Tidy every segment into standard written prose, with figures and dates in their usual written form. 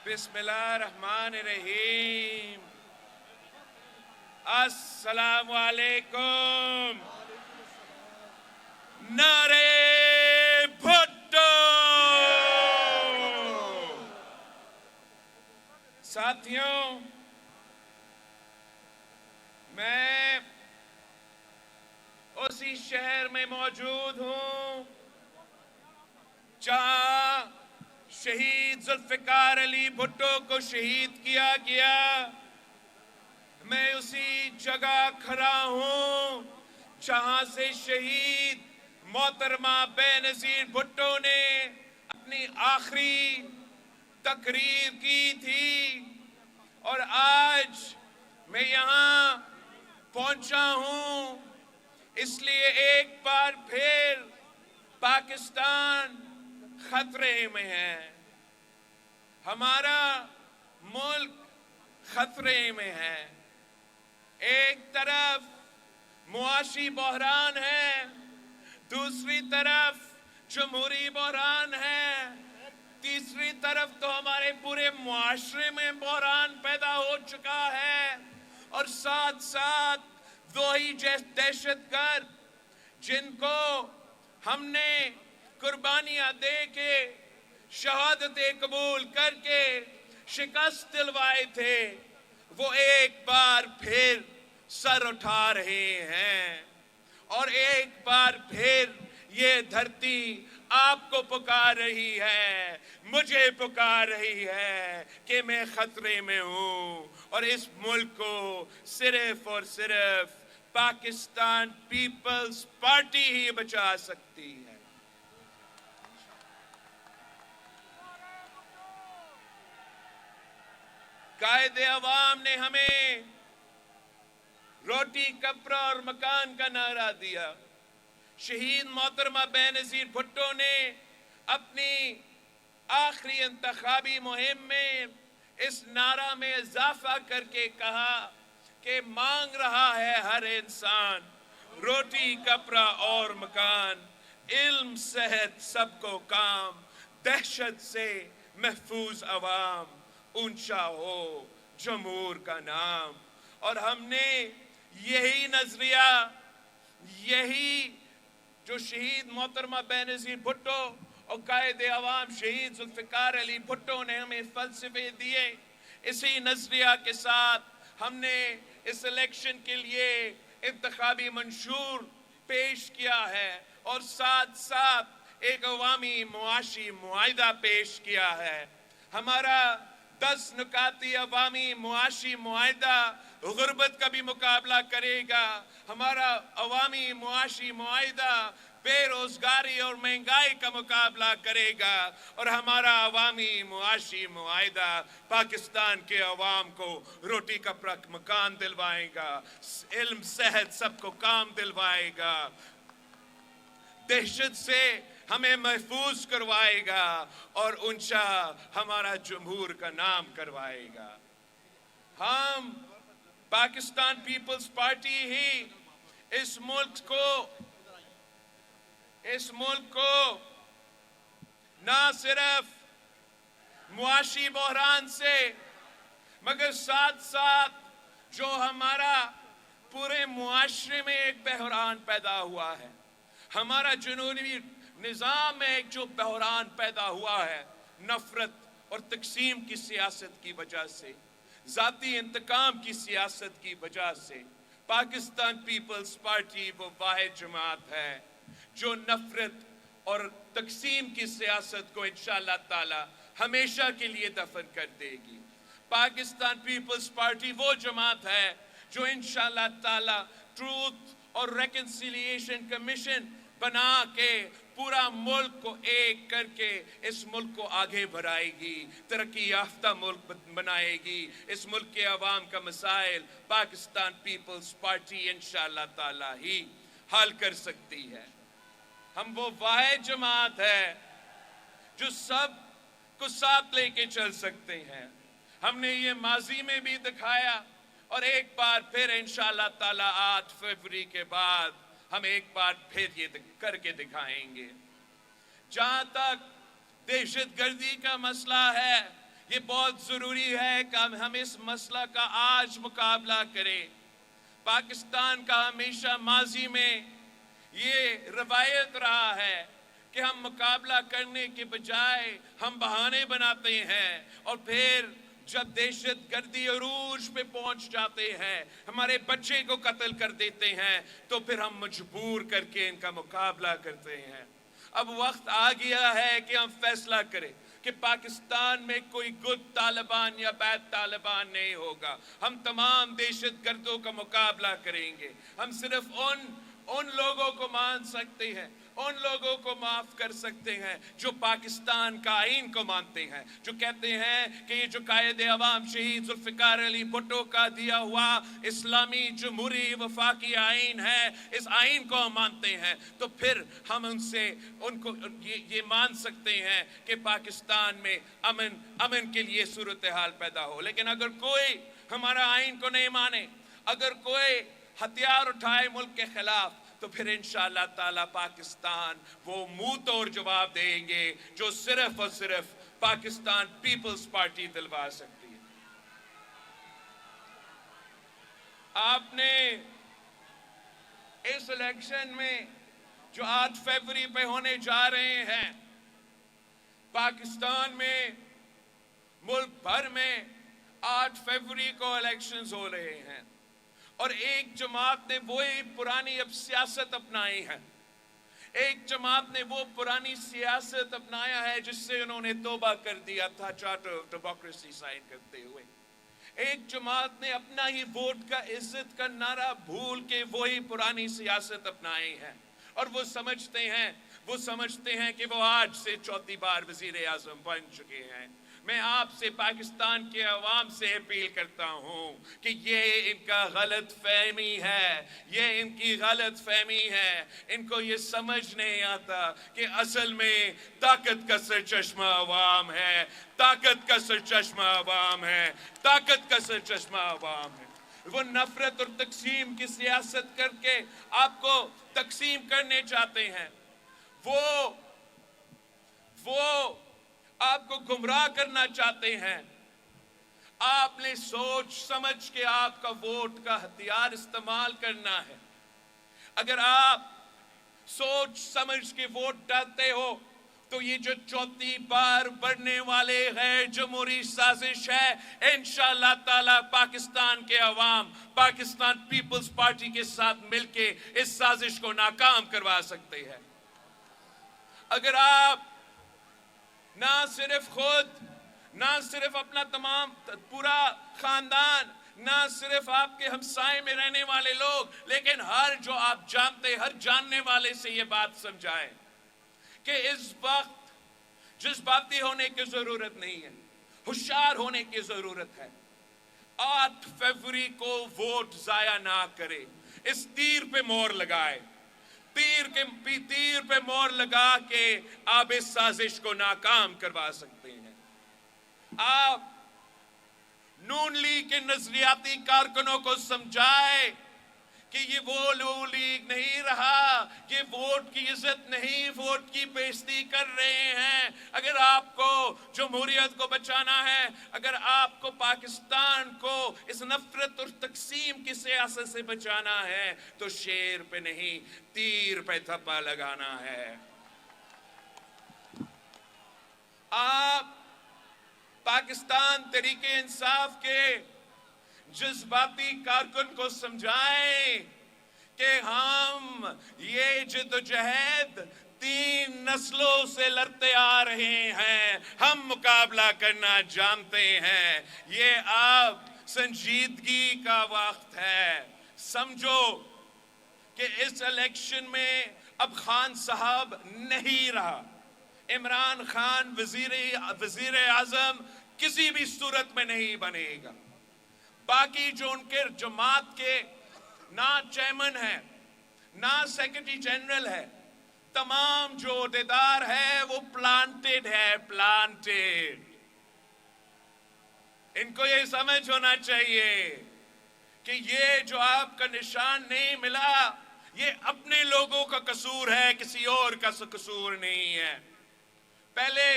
بسم اللہ الرحمن الرحیم۔ السلام علیکم۔ نعرے بھٹو۔ ساتھیوں، میں اسی شہر میں موجود ہوں جہاں شہید ذوالفقار علی بھٹو کو شہید کیا گیا۔ میں اسی جگہ کھڑا ہوں جہاں سے شہید محترمہ بے نظیر بھٹو نے اپنی آخری تقریر کی تھی، اور آج میں یہاں پہنچا ہوں اس لیے ایک بار پھر پاکستان خطرے میں ہے، ہمارا ملک خطرے میں ہے۔ ایک طرف معاشی بحران ہے، دوسری طرف جمہوری بحران ہے، تیسری طرف تو ہمارے پورے معاشرے میں بحران پیدا ہو چکا ہے، اور ساتھ ساتھ وہی دہشت گرد جن کو ہم نے قربانیاں دے کے شہادتیں قبول کر کے شکست دلوائے تھے، وہ ایک بار پھر سر اٹھا رہے ہیں، اور ایک بار پھر یہ دھرتی آپ کو پکار رہی ہے، مجھے پکار رہی ہے کہ میں خطرے میں ہوں، اور اس ملک کو صرف اور صرف پاکستان پیپلز پارٹی ہی بچا سکتی ہے۔ قائد عوام نے ہمیں روٹی کپڑا اور مکان کا نعرہ دیا۔ شہید محترمہ بے نظیر بھٹو نے اپنی آخری انتخابی مہم میں اس نعرہ میں اضافہ کر کے کہا کہ مانگ رہا ہے ہر انسان روٹی کپڑا اور مکان، علم صحت سب کو کام، دہشت سے محفوظ عوام، اونچا ہو جمہور کا نام۔ اور ہم نے یہی نظریہ، یہی جو شہید محترمہ بے نظیر بھٹو اور قائد عوام شہید ذوالفقار علی بھٹو نے ہمیں فلسفے دیے، اسی نظریہ کے ساتھ ہم نے اس الیکشن کے لیے انتخابی منشور پیش کیا ہے، اور ساتھ ساتھ ایک عوامی معاشی معاہدہ پیش کیا ہے۔ ہمارا 10 نکاتی عوامی معاشی معاہدہ غربت کا بھی مقابلہ کرے گا، ہمارا عوامی معاشی معاہدہ بے روزگاری اور مہنگائی کا مقابلہ کرے گا، اور ہمارا عوامی معاشی معاہدہ پاکستان کے عوام کو روٹی کپڑا مکان دلوائے گا، علم صحت سب کو کام دلوائے گا، دہشت سے ہمیں محفوظ کروائے گا، اور اونچا ہمارا جمہور کا نام کروائے گا۔ ہم پاکستان پیپلز پارٹی ہی اس ملک کو نہ صرف معاشی بحران سے، مگر ساتھ ساتھ جو ہمارا پورے معاشرے میں ایک بحران پیدا ہوا ہے، ہمارا جنوبی نظام میں ایک جو بحران پیدا ہوا ہے، نفرت اور تقسیم کی سیاست کی وجہ سے، ذاتی انتقام کی سیاست کی وجہ سے، پاکستان پیپلز پارٹی وہ واحد جماعت ہے جو نفرت اور تقسیم کی سیاست کو انشاءاللہ تعالی ہمیشہ کے لیے دفن کر دے گی۔ پاکستان پیپلز پارٹی وہ جماعت ہے جو انشاءاللہ تعالی ٹروتھ اور ریکنسیلیشن کمیشن بنا کے پورا ملک کو ایک کر کے اس ملک کو آگے بڑھائے گی، ترقی یافتہ ملک بنائے گی۔ اس ملک کے عوام کا مسائل پاکستان پیپلز پارٹی انشاءاللہ تعالی ہی حل کر سکتی ہے۔ ہم وہ واحد جماعت ہے جو سب کو ساتھ لے کے چل سکتے ہیں۔ ہم نے یہ ماضی میں بھی دکھایا، اور ایک بار پھر انشاءاللہ تعالی 8 فروری کے بعد ہم ایک بار پھر یہ کر کے دکھائیں گے۔ جہاں تک دہشت گردی کا مسئلہ ہے، یہ بہت ضروری ہے کہ ہم اس مسئلہ کا آج مقابلہ کریں۔ پاکستان کا ہمیشہ ماضی میں یہ روایت رہا ہے کہ ہم مقابلہ کرنے کے بجائے ہم بہانے بناتے ہیں، اور پھر جب دہشت گردی عروج پہ پہنچ جاتے ہیں، ہمارے بچے کو قتل کر دیتے ہیں، تو پھر ہم مجبور کر کے ان کا مقابلہ کرتے ہیں۔ اب وقت آ گیا ہے کہ ہم فیصلہ کریں کہ پاکستان میں کوئی گڈ طالبان یا بیڈ طالبان نہیں ہوگا۔ ہم تمام دہشت گردوں کا مقابلہ کریں گے۔ ہم صرف ان لوگوں کو مان سکتے ہیں، ان لوگوں کو معاف کر سکتے ہیں جو پاکستان کا آئین کو مانتے ہیں، جو کہتے ہیں کہ یہ جو قائد عوام شہید ذوالفقار علی بھٹو کا دیا ہوا اسلامی جمہوری وفاقی آئین ہے، اس آئین کو ہم مانتے ہیں، تو پھر ہم ان کو یہ مان سکتے ہیں کہ پاکستان میں امن کے لیے صورتحال پیدا ہو۔ لیکن اگر کوئی ہمارا آئین کو نہیں مانے، اگر کوئی ہتھیار اٹھائے ملک کے خلاف، تو پھر انشاءاللہ تعالی پاکستان وہ منہ توڑ جواب دیں گے جو صرف اور صرف پاکستان پیپلز پارٹی دلوا سکتی ہے۔ آپ نے اس الیکشن میں جو 8 فروری پہ ہونے جا رہے ہیں، پاکستان میں ملک بھر میں 8 فروری کو الیکشنز ہو رہے ہیں، اور ایک جماعت نے وہی پرانی اب سیاست اپنائی ہے، ایک جماعت نے وہ پرانی سیاست اپنایا ہے جس سے انہوں نے توبہ کر دیا تھا چارٹر آف ڈیموکریسی سائن کرتے ہوئے۔ ایک جماعت نے اپنا ہی ووٹ کا عزت کا نعرہ بھول کے وہی پرانی سیاست اپنائی ہے، اور وہ سمجھتے ہیں کہ وہ آج سے 4تھی بار وزیر اعظم بن چکے ہیں۔ میں آپ سے، پاکستان کے عوام سے اپیل کرتا ہوں کہ یہ ان کا غلط فہمی ہے، یہ ان کی غلط فہمی ہے۔ ان کو یہ سمجھ نہیں آتا کہ اصل میں طاقت کا سرچشمہ عوام ہے، طاقت کا سرچشمہ عوام ہے، طاقت کا سرچشمہ عوام ہے۔ وہ نفرت اور تقسیم کی سیاست کر کے آپ کو تقسیم کرنے چاہتے ہیں، وہ آپ کو گمراہ کرنا چاہتے ہیں۔ آپ نے سوچ سمجھ کے آپ کا ووٹ کا ہتھیار استعمال کرنا ہے۔ اگر آپ سوچ سمجھ کے ووٹ ڈالتے ہو تو یہ جو 4تھی بار بڑھنے والے غیر جمہوری سازش ہے، انشاءاللہ تعالی پاکستان کے عوام پاکستان پیپلز پارٹی کے ساتھ مل کے اس سازش کو ناکام کروا سکتے ہیں۔ اگر آپ نہ صرف خود، نہ صرف اپنا پورا خاندان، نہ صرف آپ کے ہمسائے میں رہنے والے لوگ، لیکن ہر جو آپ جانتے، ہر جاننے والے سے یہ بات سمجھائیں کہ اس وقت جذباتی ہونے کی ضرورت نہیں ہے، ہوشیار ہونے کی ضرورت ہے۔ 8 فروری کو ووٹ ضائع نہ کرے، اس تیر پہ مور لگائے، تیر پہ مور لگا کے آپ اس سازش کو ناکام کروا سکتے ہیں۔ آپ نون لیگ کے نظریاتی کارکنوں کو سمجھائے کہ یہ وہ نون لیگ نہیں رہا، یہ ووٹ کی عزت نہیں، ووٹ کی بے عزتی کر رہے ہیں۔ اگر آپ کو جمہوریت کو بچانا ہے، اگر آپ کو پاکستان کو اس نفرت اور تقسیم کی سیاست سے بچانا ہے، تو شیر پہ نہیں، تیر پہ تھپا لگانا ہے۔ آپ پاکستان تحریک انصاف کے جذباتی کارکن کو سمجھائیں کہ ہم یہ جدوجہد 3 نسلوں سے لڑتے آ رہے ہیں، ہم مقابلہ کرنا جانتے ہیں۔ یہ اب سنجیدگی کا وقت ہے۔ سمجھو کہ اس الیکشن میں اب خان صاحب نہیں رہا، عمران خان وزیر اعظم کسی بھی صورت میں نہیں بنے گا۔ باقی جو ان کے جماعت کے نہ چیئرمین ہے، نہ سیکرٹری جنرل ہے، تمام جو عہدیدار ہے وہ پلانٹڈ ہے، پلانٹڈ۔ ان کو یہ سمجھ ہونا چاہیے کہ یہ جو آپ کا نشان نہیں ملا، یہ اپنے لوگوں کا قصور ہے، کسی اور کا قصور نہیں ہے۔ پہلے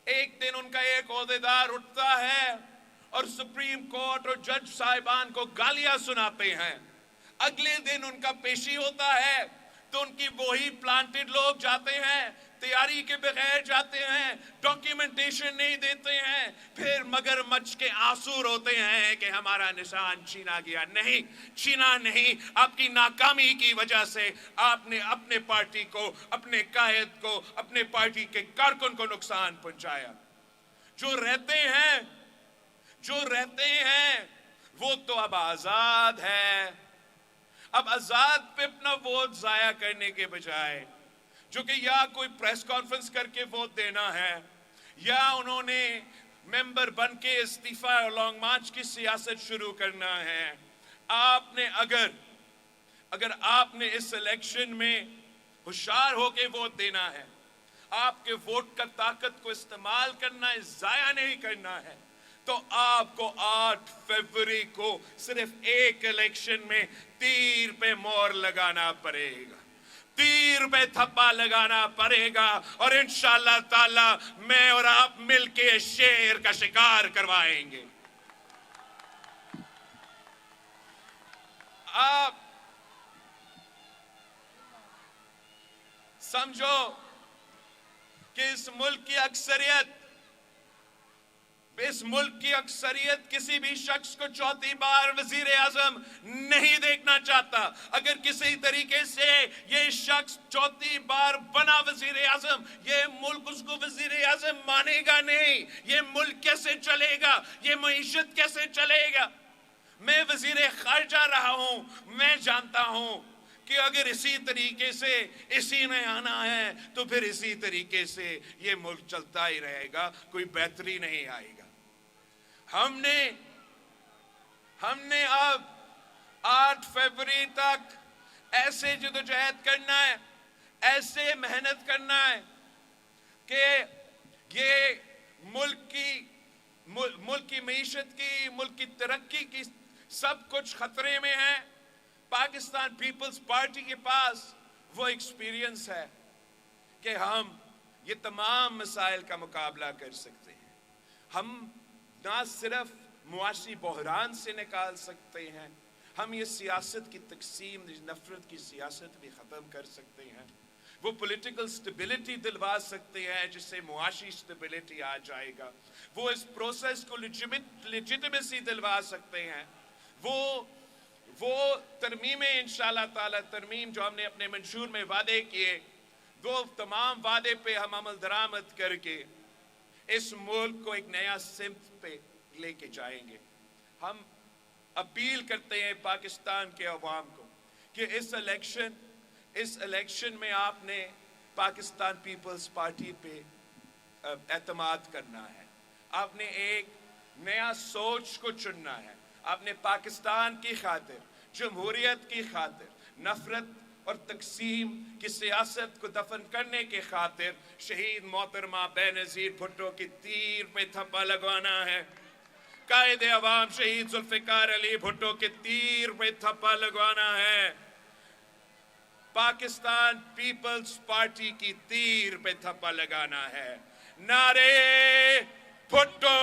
ایک دن ان کا ایک عہدیدار اٹھتا ہے اور سپریم کورٹ اور جج صاحبان کو گالیاں سناتے ہیں، اگلے دن ان کا پیشی ہوتا ہے تو ان کی وہی پلانٹڈ لوگ جاتے ہیں، تیاری کے بغیر جاتے ہیں، ڈاکیومنٹیشن نہیں دیتے ہیں، پھر مگرمچھ کے آنسو روتے ہیں کہ ہمارا نشان چھینا گیا۔ نہیں، چھینا نہیں، آپ کی ناکامی کی وجہ سے آپ نے اپنے پارٹی کو، اپنے قائد کو، اپنے پارٹی کے کارکن کو نقصان پہنچایا۔ جو رہتے ہیں وہ تو اب آزاد ہے۔ اب آزاد پہ اپنا ووٹ ضائع کرنے کے بجائے، جو کہ یا کوئی پریس کانفرنس کر کے ووٹ دینا ہے یا انہوں نے ممبر بن کے استعفیٰ اور لانگ مارچ کی سیاست شروع کرنا ہے، آپ نے اگر آپ نے اس الیکشن میں ہوشیار ہو کے ووٹ دینا ہے، آپ کے ووٹ کا طاقت کو استعمال کرنا ہے، ضائع نہیں کرنا ہے، تو آپ کو 8 فروری کو صرف ایک الیکشن میں تیر پہ مور لگانا پڑے گا، تیر پہ تھپا لگانا پڑے گا، اور انشاءاللہ تعالی میں اور آپ مل کے شیر کا شکار کروائیں گے۔ آپ سمجھو کہ اس ملک کی اکثریت کسی بھی شخص کو چوتھی بار وزیر اعظم نہیں دیکھنا چاہتا۔ اگر کسی طریقے سے یہ شخص چوتھی بار بنا وزیر اعظم، یہ ملک اس کو وزیر اعظم مانے گا نہیں۔ یہ ملک کیسے چلے گا؟ یہ معیشت کیسے چلے گا؟ میں وزیر خارجہ رہا ہوں، میں جانتا ہوں کہ اگر اسی طریقے سے اسی نے آنا ہے تو پھر اسی طریقے سے یہ ملک چلتا ہی رہے گا، کوئی بہتری نہیں آئے گا۔ ہم نے اب 8 فروری تک ایسے جدوجہد کرنا ہے، ایسے محنت کرنا ہے کہ یہ ملک کی معیشت کی، ملک کی ترقی کی سب کچھ خطرے میں ہے۔ پاکستان پیپلز پارٹی کے پاس وہ ایکسپیرینس ہے کہ ہم یہ تمام مسائل کا مقابلہ کر سکتے ہیں۔ ہم نہ صرف معاشی بحران سے نکال سکتے ہیں، ہم یہ سیاست کی تقسیم، نفرت کی سیاست بھی ختم کر سکتے ہیں، وہ پولیٹیکل سٹیبلٹی دلوا سکتے ہیں جس سے معاشی سٹیبلٹی آ جائے گا، وہ اس پروسیس کو لیجٹمیسی دلوا سکتے ہیں، وہ ترمیمیں انشاءاللہ تعالی، ترمیم جو ہم نے اپنے منشور میں وعدے کیے، وہ تمام وعدے پہ ہم عمل درآمد کر کے اس ملک کو ایک نیا سمت پہ لے کے جائیں گے۔ ہم اپیل کرتے ہیں پاکستان کے عوام کو کہ اس الیکشن میں آپ نے پاکستان پیپلز پارٹی پہ اعتماد کرنا ہے، آپ نے ایک نیا سوچ کو چننا ہے، آپ نے پاکستان کی خاطر، جمہوریت کی خاطر، نفرت اور تقسیم کی سیاست کو دفن کرنے کے خاطر شہید محترمہ بے نظیر بھٹو کی تیر پہ تھپا لگوانا ہے، قائد عوام شہید ذوالفقار علی بھٹو کے تیر پہ تھپا لگوانا ہے، پاکستان پیپلز پارٹی کی تیر پہ تھپا لگانا ہے۔ نعرے بھٹو!